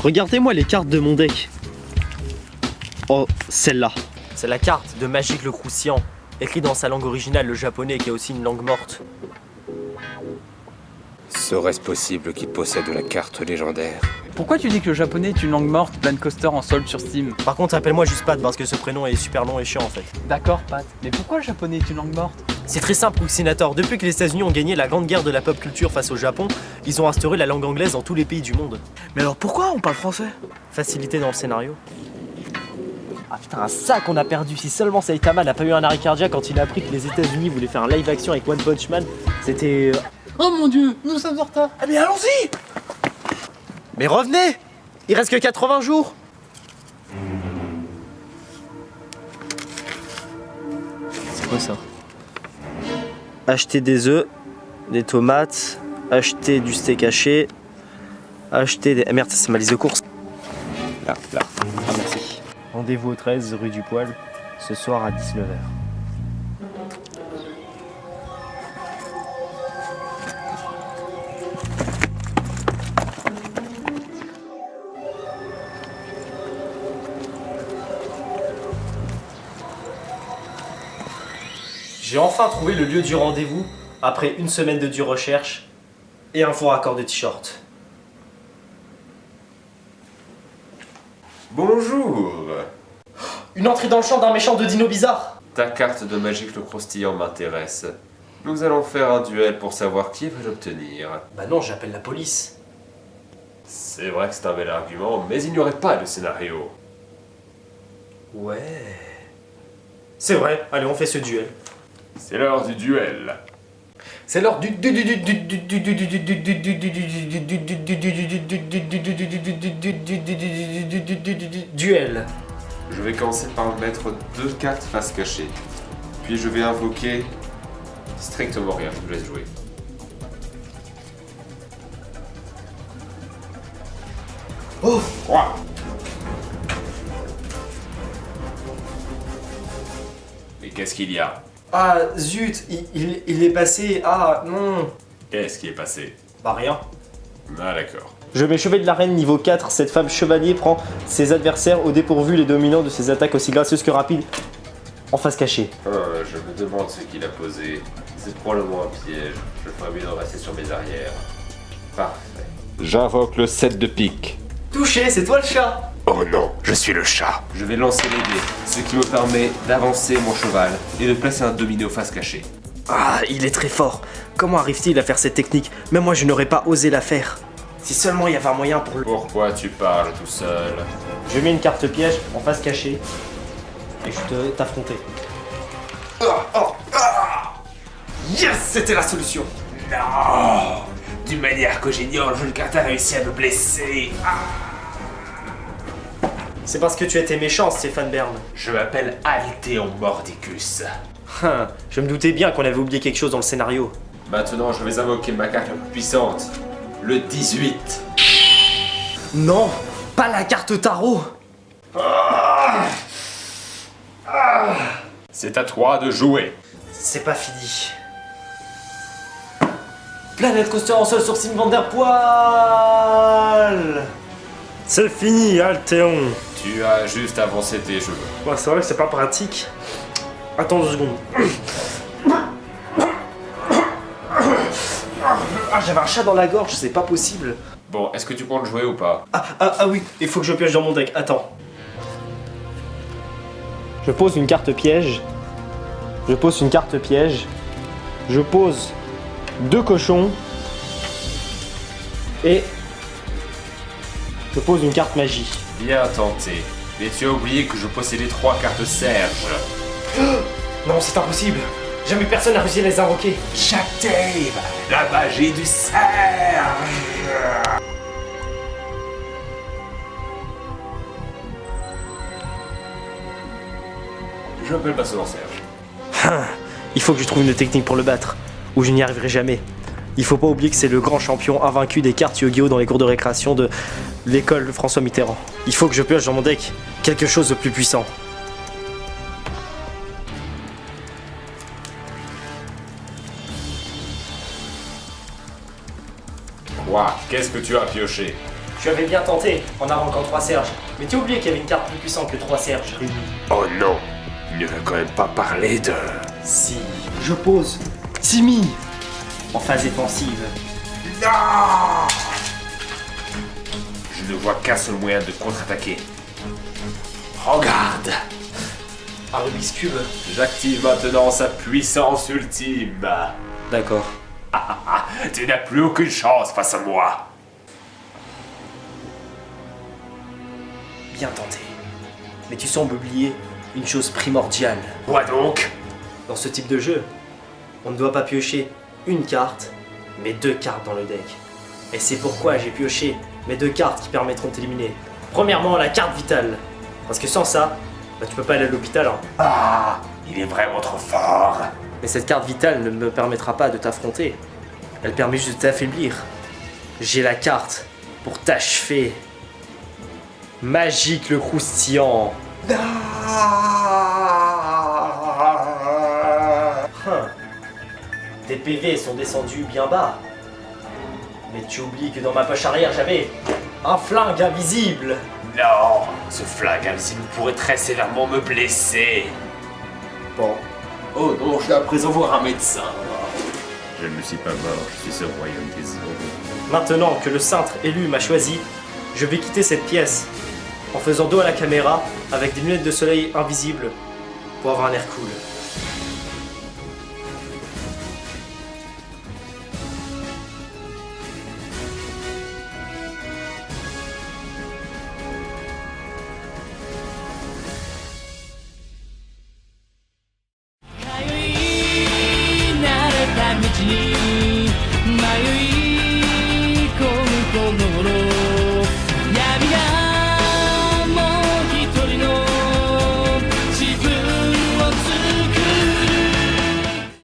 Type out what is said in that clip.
Regardez-moi les cartes de mon deck. Oh, celle-là. C'est la carte de Magic le Croustillant, écrite dans sa langue originale, le japonais, qui est aussi une langue morte. Serait-ce possible qu'il possède la carte légendaire? Pourquoi tu dis que le japonais est une langue morte, Plan Coaster en solde sur Steam? Par contre, appelle-moi juste Pat parce que ce prénom est super long et chiant en fait. D'accord, Pat. Mais pourquoi le japonais est une langue morte? C'est très simple, Proxinator. Depuis que les États-Unis ont gagné la grande guerre de la pop culture face au Japon, ils ont instauré la langue anglaise dans tous les pays du monde. Mais alors pourquoi on parle français? Facilité dans le scénario. Ah putain, ça qu'on a perdu. Si seulement Saitama n'a pas eu un arrêt cardiaque quand il a appris que les États-Unis voulaient faire un live action avec One Punch Man, c'était. Oh mon dieu, nous sommes en retard. Ah mais allons-y. Mais revenez! Il reste que 80 jours! C'est quoi ça? Acheter des œufs, des tomates, acheter du steak haché, acheter des. Ah merde, c'est ma liste de courses. Là. Ah merci. Rendez-vous au 13 rue du Poil, ce soir à 19h. J'ai enfin trouvé le lieu du rendez-vous après une semaine de dure recherche et un faux raccord de t-shirt. Bonjour! Une entrée dans le champ d'un méchant de dino bizarre. Ta carte de Magic le Croustillant m'intéresse. Nous allons faire un duel pour savoir qui va l'obtenir. Bah non, j'appelle la police. C'est vrai que c'est un bel argument, mais il n'y aurait pas de scénario. Ouais. C'est vrai, allez on fait ce duel. C'est l'heure du duel. C'est l'heure du duel. Je vais commencer par mettre 2 cartes face cachée. Puis je vais invoquer strictement rien, je vous laisse jouer. Oh! Quoi? Mais qu'est-ce qu'il y a? Ah zut, il est passé. Ah non. Qu'est-ce qui est passé? Bah rien. Ah d'accord. Je mets chevet de l'arène niveau 4, cette femme chevalier prend ses adversaires au dépourvu, les dominants de ses attaques aussi gracieuses que rapides, en face cachée. Je me demande ce qu'il a posé. C'est probablement un piège. Je ferais mieux de rester sur mes arrières. Parfait. J'invoque le 7 de pique. Touché, c'est toi le chat. Oh non, je suis le chat. Je vais lancer les dés, ce qui me permet d'avancer mon cheval et de placer un dominé aux faces cachées. Ah, il est très fort. Comment arrive-t-il à faire cette technique? Même moi je n'aurais pas osé la faire. Si seulement il y avait un moyen pour le... Pourquoi tu parles tout seul? Je mets une carte piège en face cachée et je te t'affronter. Yes, c'était la solution. Non, d'une manière que j'ignore, le carte a réussi à me blesser. C'est parce que tu étais méchant, Stéphane Bern. Je m'appelle Altéon Mordicus. Je me doutais bien qu'on avait oublié quelque chose dans le scénario. Maintenant, je vais invoquer ma carte la plus puissante, le 18. Non, pas la carte tarot. C'est à toi de jouer. C'est pas fini. Planète Coaster en sol sur Sim Van Der Poel. C'est fini, Altéon. Tu as juste avancé tes cheveux. Ouais, c'est vrai que c'est pas pratique. Attends 2 secondes. Ah, j'avais un chat dans la gorge, c'est pas possible. Bon, est-ce que tu comptes jouer ou pas? Ah oui, il faut que je pioche dans mon deck. Attends. Je pose une carte piège. Je pose une carte piège. Je pose 2 cochons. Et je pose une carte magie. Bien tenté. Mais tu as oublié que je possédais 3 cartes Serge. Non, c'est impossible. Jamais personne n'a réussi à les invoquer. Jack Dave, la magie du Serge. Je m'appelle pas seulement Serge. Il faut que je trouve une technique pour le battre, ou je n'y arriverai jamais. Il faut pas oublier que c'est le grand champion invaincu des cartes Yu-Gi-Oh dans les cours de récréation de l'école de François Mitterrand. Il faut que je pioche dans mon deck quelque chose de plus puissant. Quoi? Qu'est-ce que tu as pioché? Tu avais bien tenté en arrancant 3 Serges, mais tu as oublié qu'il y avait une carte plus puissante que 3 Serges réunis. Oh non, il ne veut quand même pas parler de... Si, Je pose Timmy. en phase défensive. Non! Je ne vois qu'un seul moyen de contre-attaquer. Regarde! Un Rubik's Cube. J'active maintenant sa puissance ultime. D'accord. Tu n'as plus aucune chance face à moi. Bien tenté. Mais tu sembles oublier une chose primordiale. Quoi donc? Dans ce type de jeu, on ne doit pas piocher une carte, mais 2 cartes dans le deck. Et c'est pourquoi j'ai pioché mes 2 cartes qui permettront de t'éliminer. Premièrement, la carte vitale. Parce que sans ça, bah, tu peux pas aller à l'hôpital. Hein. Ah, il est vraiment trop fort. Mais cette carte vitale ne me permettra pas de t'affronter. Elle permet juste de t'affaiblir. J'ai la carte pour t'achever. Magique le croustillant. Tes PV sont descendus bien bas. Mais tu oublies que dans ma poche arrière, j'avais un flingue invisible. Non, ce flingue invisible pourrait très sévèrement me blesser. Bon, Oh non, je dois à présent voir un médecin. Je ne suis pas mort, je suis au royaume des eaux. maintenant que le cintre élu m'a choisi, je vais quitter cette pièce en faisant dos à la caméra avec des lunettes de soleil invisibles pour avoir un air cool.「通い慣れた道に